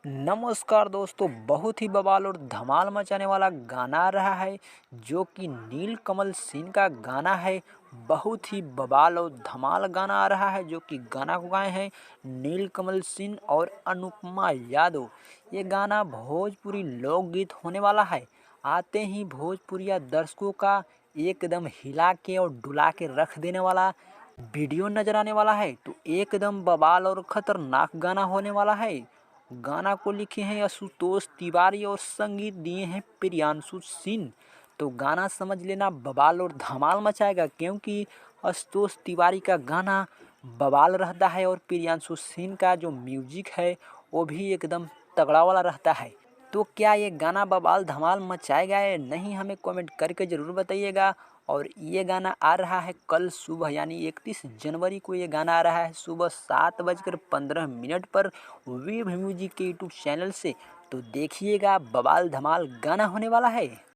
नमस्कार दोस्तों, बहुत ही बवाल और धमाल मचाने वाला गाना आ रहा है जो कि नीलकमल सिंह का गाना है। बहुत ही बवाल और धमाल गाना आ रहा है जो कि गाना को गाए हैं नीलकमल सिंह और अनुपमा यादव। ये गाना भोजपुरी लोकगीत होने वाला है। आते ही भोजपुरिया दर्शकों का एकदम हिला के और डुला के रख देने वाला वीडियो नजर आने वाला है। तो एकदम बवाल और खतरनाक गाना होने वाला है। गाना को लिखे हैं आशुतोष तिवारी और संगीत दिए हैं प्रियांशु सिंह। तो गाना समझ लेना बवाल और धमाल मचाएगा, क्योंकि आशुतोष तिवारी का गाना बवाल रहता है और प्रियांशु सिंह का जो म्यूजिक है वो भी एकदम तगड़ा वाला रहता है। तो क्या ये गाना बवाल धमाल मचाएगा या नहीं, हमें कमेंट करके ज़रूर बताइएगा। और ये गाना आ रहा है कल सुबह यानी 31 जनवरी को। ये गाना आ रहा है सुबह 7:15 पर वेव म्यूजिक के यूट्यूब चैनल से। तो देखिएगा, बवाल धमाल गाना होने वाला है।